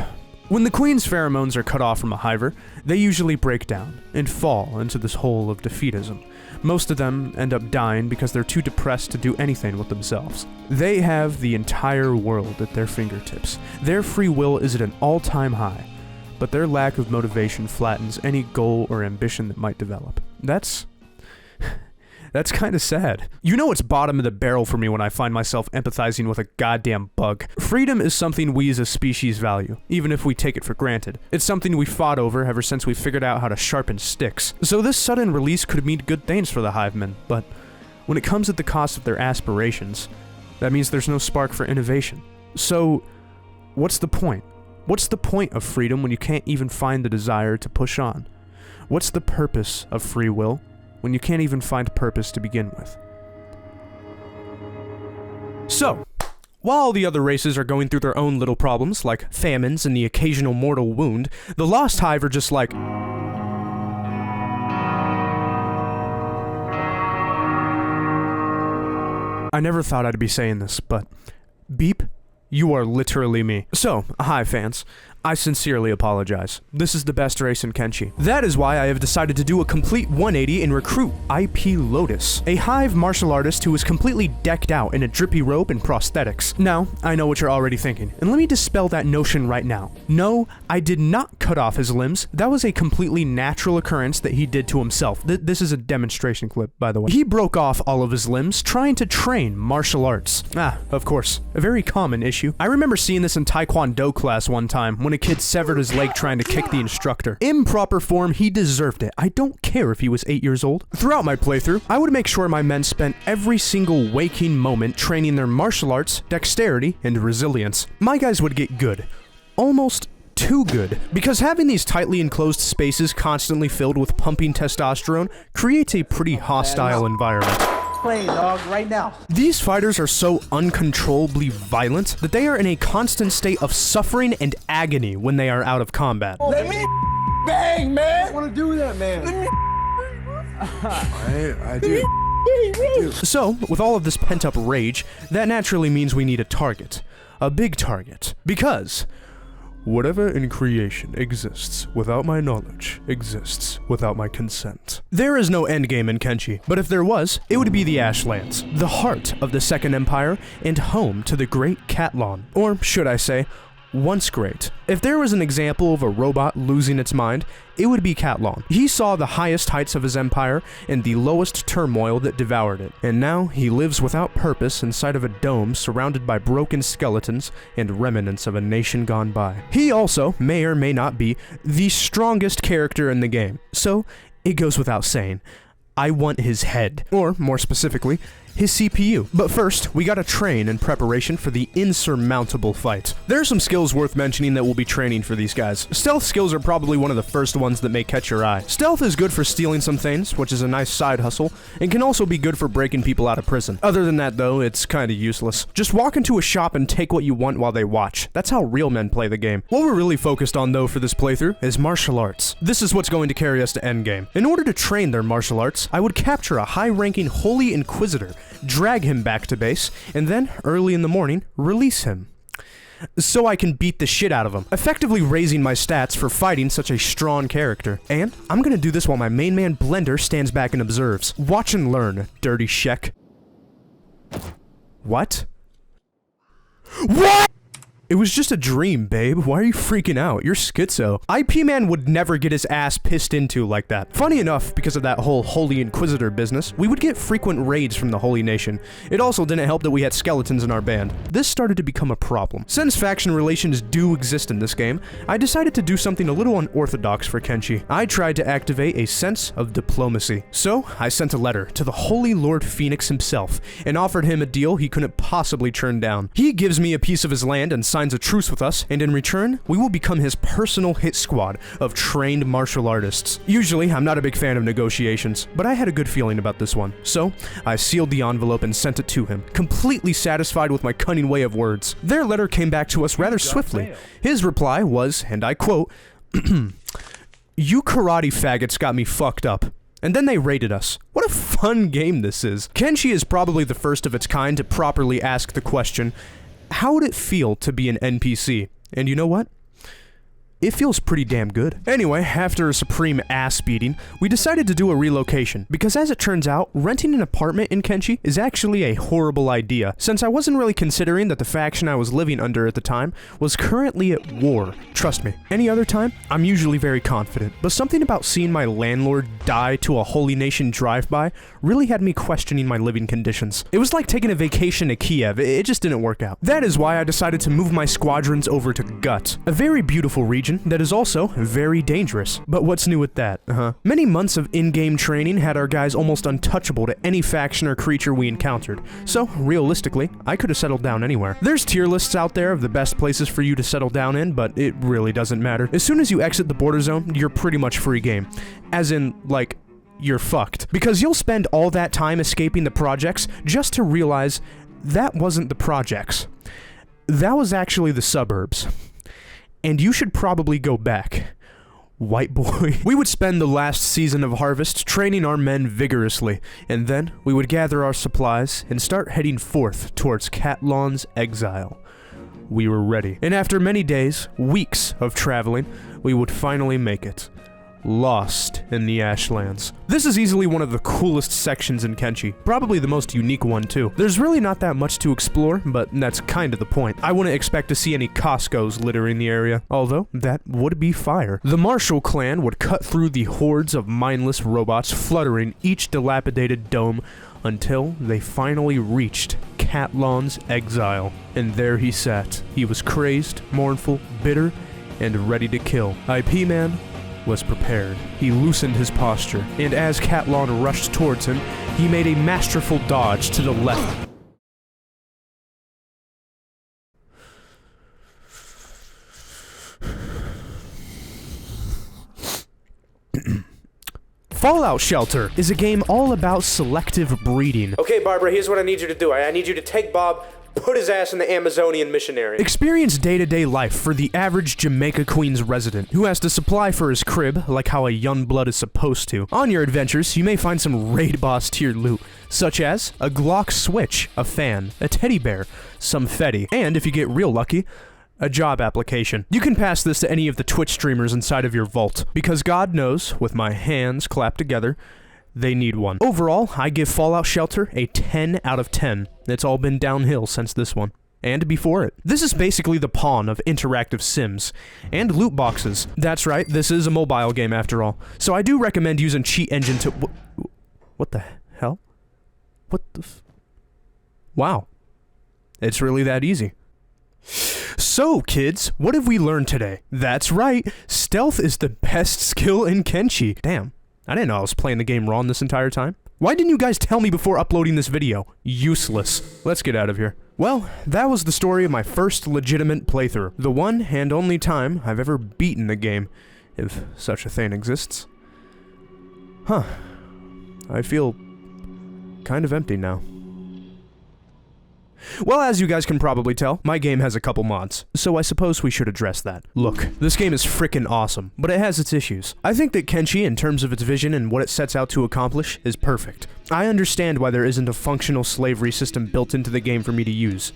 When the queen's pheromones are cut off from a Hiver, they usually break down and fall into this hole of defeatism. Most of them end up dying because they're too depressed to do anything with themselves. They have the entire world at their fingertips. Their free will is at an all-time high, but their lack of motivation flattens any goal or ambition that might develop. That's That's kind of sad. You know it's bottom of the barrel for me when I find myself empathizing with a goddamn bug. Freedom is something we as a species value, even if we take it for granted. It's something we fought over ever since we figured out how to sharpen sticks. So this sudden release could mean good things for the Hivemen, but when it comes at the cost of their aspirations, that means there's no spark for innovation. So, what's the point? What's the point of freedom when you can't even find the desire to push on? What's the purpose of free will when you can't even find purpose to begin with? So, while the other races are going through their own little problems, like famines and the occasional mortal wound, the Lost Hive are just like, I never thought I'd be saying this, but beep, you are literally me. So, Hive fans, I sincerely apologize. This is the best race in Kenshi. That is why I have decided to do a complete 180 and recruit IP Lotus, a Hive martial artist who is completely decked out in a drippy robe and prosthetics. Now, I know what you're already thinking, and let me dispel that notion right now. No, I did not cut off his limbs. That was a completely natural occurrence that he did to himself. This is a demonstration clip, by the way. He broke off all of his limbs trying to train martial arts. Ah, of course, a very common issue. I remember seeing this in Taekwondo class one time when a kid severed his leg trying to kick the instructor. In proper form, he deserved it. I don't care if he was 8 years old. Throughout my playthrough, I would make sure my men spent every single waking moment training their martial arts, dexterity, and resilience. My guys would get good. Almost too good, because having these tightly enclosed spaces constantly filled with pumping testosterone creates a pretty hostile environment. Play, dog, right now. These fighters are so uncontrollably violent that they are in a constant state of suffering and agony when they are out of combat. Let me bang, man. I want to do that, man. Let me I do. So, with all of this pent-up rage, that naturally means we need a target. A big target. Because whatever in creation exists without my knowledge exists without my consent. There is no endgame in Kenshi, but if there was, it would be the Ashlands, the heart of the Second Empire and home to the Great Catlon. Or should I say, once great. If there was an example of a robot losing its mind, it would be Catlon. He saw the highest heights of his empire and the lowest turmoil that devoured it, and now he lives without purpose inside of a dome surrounded by broken skeletons and remnants of a nation gone by. He also may or may not be the strongest character in the game, so it goes without saying, I want his head, or more specifically, his CPU. But first, we gotta train in preparation for the insurmountable fight. There are some skills worth mentioning that we'll be training for these guys. Stealth skills are probably one of the first ones that may catch your eye. Stealth is good for stealing some things, which is a nice side hustle, and can also be good for breaking people out of prison. Other than that though, it's kinda useless. Just walk into a shop and take what you want while they watch. That's how real men play the game. What we're really focused on though for this playthrough is martial arts. This is what's going to carry us to endgame. In order to train their martial arts, I would capture a high-ranking Holy Inquisitor, drag him back to base, and then, early in the morning, release him. So I can beat the shit out of him, effectively raising my stats for fighting such a strong character. And I'm gonna do this while my main man Blender stands back and observes. Watch and learn, dirty Shek. What? What?! It was just a dream, babe. Why are you freaking out? You're schizo. IP Man would never get his ass pissed into like that. Funny enough, because of that whole Holy Inquisitor business, we would get frequent raids from the Holy Nation. It also didn't help that we had skeletons in our band. This started to become a problem. Since faction relations do exist in this game, I decided to do something a little unorthodox for Kenshi. I tried to activate a sense of diplomacy. So, I sent a letter to the Holy Lord Phoenix himself, and offered him a deal he couldn't possibly turn down. He gives me a piece of his land and signs a truce with us, and in return, we will become his personal hit squad of trained martial artists. Usually, I'm not a big fan of negotiations, but I had a good feeling about this one. So, I sealed the envelope and sent it to him, completely satisfied with my cunning way of words. Their letter came back to us rather swiftly. His reply was, and I quote, "You karate faggots got me fucked up." And then they raided us. What a fun game this is. Kenshi is probably the first of its kind to properly ask the question, how would it feel to be an NPC? And you know what? it feels pretty damn good. Anyway, after a supreme ass beating, we decided to do a relocation, because as it turns out, renting an apartment in Kenshi is actually a horrible idea, since I wasn't really considering that the faction I was living under at the time was currently at war. Trust me, any other time, I'm usually very confident, but something about seeing my landlord die to a Holy Nation drive-by really had me questioning my living conditions. It was like taking a vacation to Kiev, it just didn't work out. That is why I decided to move my squadrons over to Gut, a very beautiful region that is also very dangerous. But what's new with that, Many months of in-game training had our guys almost untouchable to any faction or creature we encountered, so realistically, I could have settled down anywhere. There's tier lists out there of the best places for you to settle down in, but it really doesn't matter. As soon as you exit the border zone, you're pretty much free game. As in, like, you're fucked. Because you'll spend all that time escaping the projects just to realize that wasn't the projects. That was actually the suburbs. And you should probably go back. White boy. We would spend the last season of Harvest training our men vigorously, and then we would gather our supplies and start heading forth towards Catlon's exile. We were ready. And after many days, weeks of traveling, we would finally make it. Lost in the Ashlands. This is easily one of the coolest sections in Kenshi, probably the most unique one too. There's really not that much to explore, but that's kind of the point. I wouldn't expect to see any Costco's littering the area, although that would be fire. The Marshall clan would cut through the hordes of mindless robots fluttering each dilapidated dome until they finally reached Catlon's exile. And there he sat. He was crazed, mournful, bitter, and ready to kill. IP Man was prepared. He loosened his posture, and as Catlon rushed towards him, he made a masterful dodge to the left. Fallout Shelter is a game all about selective breeding. Okay, Barbara, here's what I need you to do. I need you to take Bob, put his ass in the Amazonian missionary. Experience day-to-day life for the average Jamaica Queens resident, who has to supply for his crib like how a young blood is supposed to. On your adventures, you may find some raid boss tier loot, such as a Glock switch, a fan, a teddy bear, some fetty, and if you get real lucky, a job application. You can pass this to any of the Twitch streamers inside of your vault, because God knows, with my hands clapped together, they need one. Overall, I give Fallout Shelter a 10 out of 10. It's all been downhill since this one. And before it. This is basically the pawn of interactive sims. And loot boxes. That's right, this is a mobile game after all. So I do recommend using Cheat Engine to... What the hell? What the Wow. It's really that easy. So, kids, what have we learned today? That's right, stealth is the best skill in Kenshi. Damn. I didn't know I was playing the game wrong this entire time. Why didn't you guys tell me before uploading this video? Useless. Let's get out of here. Well, that was the story of my first legitimate playthrough. The one and only time I've ever beaten a game, if such a thing exists. Huh. I feel kind of empty now. Well, as you guys can probably tell, my game has a couple mods, so I suppose we should address that. Look, this game is frickin' awesome, but it has its issues. I think that Kenshi, in terms of its vision and what it sets out to accomplish, is perfect. I understand why there isn't a functional slavery system built into the game for me to use,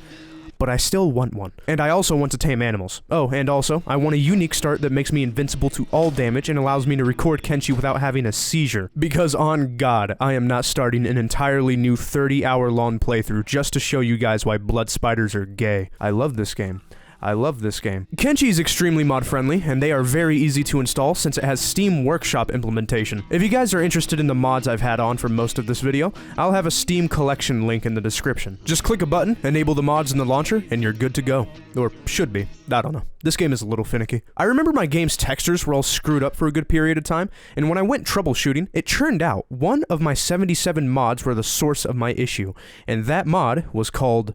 but I still want one. And I also want to tame animals. Oh, and also, I want a unique start that makes me invincible to all damage and allows me to record Kenshi without having a seizure. Because on God, I am not starting an entirely new 30-hour-long playthrough just to show you guys why blood spiders are gay. I love this game. I love this game. Kenshi is extremely mod-friendly, and they are very easy to install since it has Steam Workshop implementation. If you guys are interested in the mods I've had on for most of this video, I'll have a Steam collection link in the description. Just click a button, enable the mods in the launcher, and you're good to go. Or should be. I don't know. This game is a little finicky. I remember my game's textures were all screwed up for a good period of time, and when I went troubleshooting, it turned out one of my 77 mods were the source of my issue, and that mod was called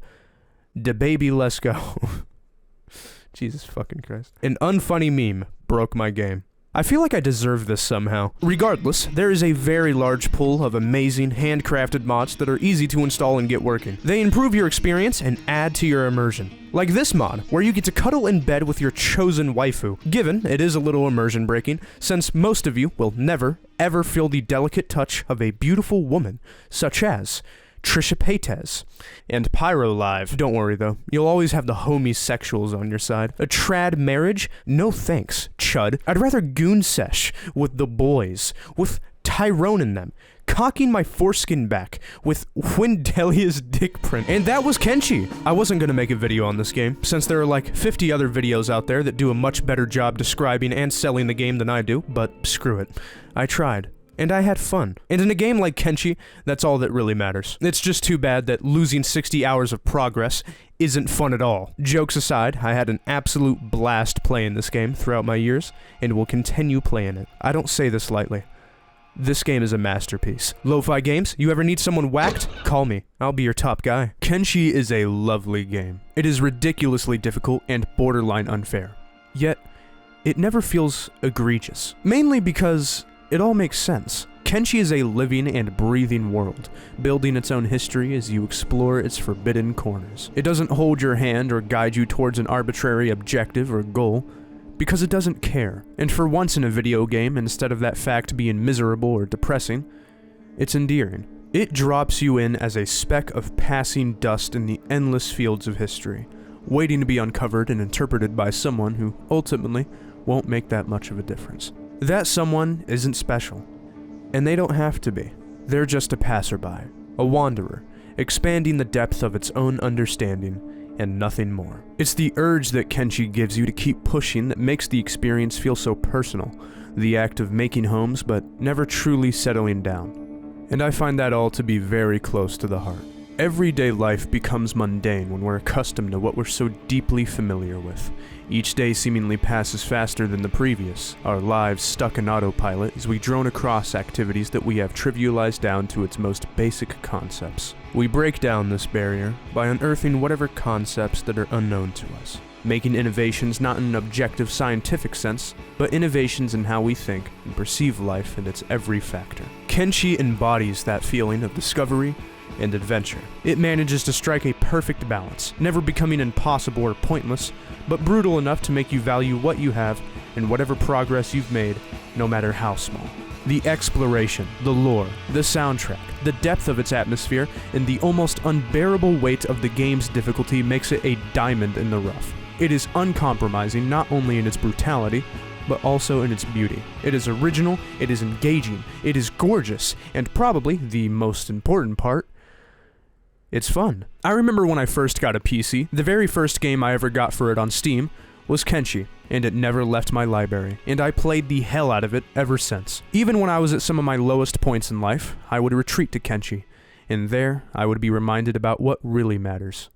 Da Baby Let's Go. Jesus fucking Christ. An unfunny meme broke my game. I feel like I deserve this somehow. Regardless, there is a very large pool of amazing handcrafted mods that are easy to install and get working. They improve your experience and add to your immersion. Like this mod, where you get to cuddle in bed with your chosen waifu. Given it is a little immersion breaking, since most of you will never, ever feel the delicate touch of a beautiful woman, such as Trisha Paytas, and Pyro Live. Don't worry though, you'll always have the homosexuals on your side. A trad marriage? No thanks, chud. I'd rather goon sesh with the boys, with Tyrone in them, cocking my foreskin back with Wendelia's dick print. And that was Kenshi. I wasn't gonna make a video on this game, since there are like 50 other videos out there that do a much better job describing and selling the game than I do, but screw it. I tried. And I had fun. And in a game like Kenshi, that's all that really matters. It's just too bad that losing 60 hours of progress isn't fun at all. Jokes aside, I had an absolute blast playing this game throughout my years, and will continue playing it. I don't say this lightly. This game is a masterpiece. Lo-fi games, you ever need someone whacked? Call me. I'll be your top guy. Kenshi is a lovely game. It is ridiculously difficult and borderline unfair. Yet, it never feels egregious. Mainly because it all makes sense. Kenshi is a living and breathing world, building its own history as you explore its forbidden corners. It doesn't hold your hand or guide you towards an arbitrary objective or goal, because it doesn't care. And for once in a video game, instead of that fact being miserable or depressing, it's endearing. It drops you in as a speck of passing dust in the endless fields of history, waiting to be uncovered and interpreted by someone who ultimately won't make that much of a difference. That someone isn't special, and they don't have to be. They're just a passerby, a wanderer, expanding the depth of its own understanding, and nothing more. It's the urge that Kenshi gives you to keep pushing that makes the experience feel so personal, the act of making homes but never truly settling down. And I find that all to be very close to the heart. Everyday life becomes mundane when we're accustomed to what we're so deeply familiar with. Each day seemingly passes faster than the previous, our lives stuck in autopilot as we drone across activities that we have trivialized down to its most basic concepts. We break down this barrier by unearthing whatever concepts that are unknown to us, making innovations not in an objective scientific sense, but innovations in how we think and perceive life in its every factor. Kenshi embodies that feeling of discovery and adventure. It manages to strike a perfect balance, never becoming impossible or pointless, but brutal enough to make you value what you have and whatever progress you've made, no matter how small. The exploration, the lore, the soundtrack, the depth of its atmosphere, and the almost unbearable weight of the game's difficulty makes it a diamond in the rough. It is uncompromising not only in its brutality, but also in its beauty. It is original, it is engaging, it is gorgeous, and probably the most important part, it's fun. I remember when I first got a PC, the very first game I ever got for it on Steam was Kenshi, and it never left my library, and I played the hell out of it ever since. Even when I was at some of my lowest points in life, I would retreat to Kenshi, and there I would be reminded about what really matters.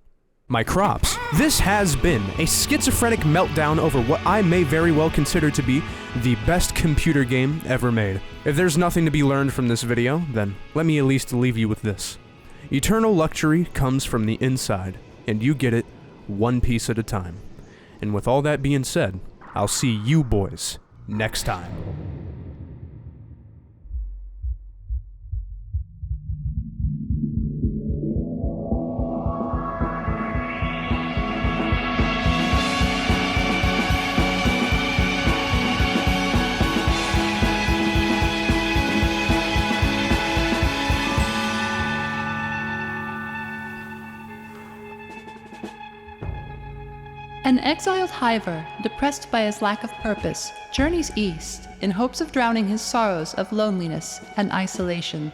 My crops. This has been a schizophrenic meltdown over what I may very well consider to be the best computer game ever made. If there's nothing to be learned from this video, then let me at least leave you with this. Eternal luxury comes from the inside, and you get it one piece at a time. And with all that being said, I'll see you boys next time. An exiled Hiver, depressed by his lack of purpose, journeys east in hopes of drowning his sorrows of loneliness and isolation.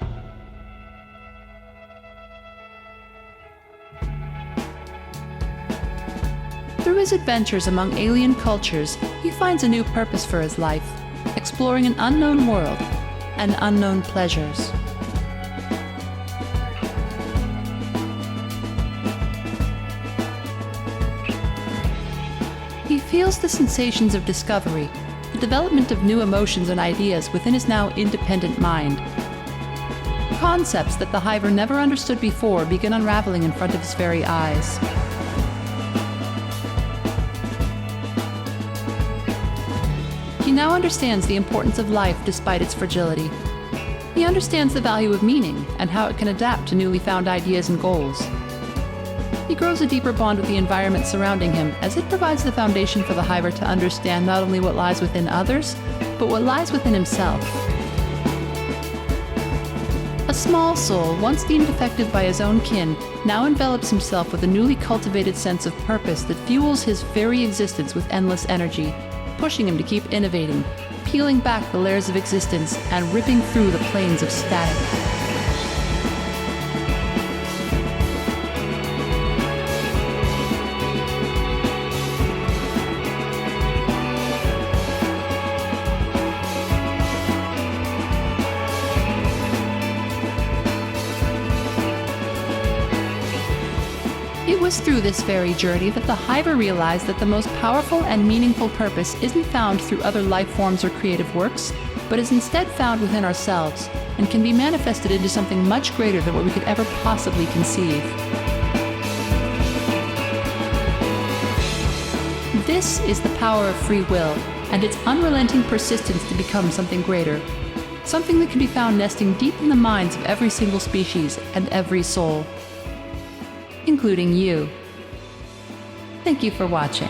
Through his adventures among alien cultures, he finds a new purpose for his life, exploring an unknown world and unknown pleasures. He feels the sensations of discovery, the development of new emotions and ideas within his now independent mind. Concepts that the Hiver never understood before begin unraveling in front of his very eyes. He now understands the importance of life despite its fragility. He understands the value of meaning and how it can adapt to newly found ideas and goals. He grows a deeper bond with the environment surrounding him as it provides the foundation for the Hiver to understand not only what lies within others, but what lies within himself. A small soul, once deemed effective by his own kin, now envelops himself with a newly cultivated sense of purpose that fuels his very existence with endless energy, pushing him to keep innovating, peeling back the layers of existence, and ripping through the planes of static. It was through this very journey that the Hiver realized that the most powerful and meaningful purpose isn't found through other life forms or creative works, but is instead found within ourselves, and can be manifested into something much greater than what we could ever possibly conceive. This is the power of free will, and its unrelenting persistence to become something greater. Something that can be found nesting deep in the minds of every single species and every soul, including you. Thank you for watching.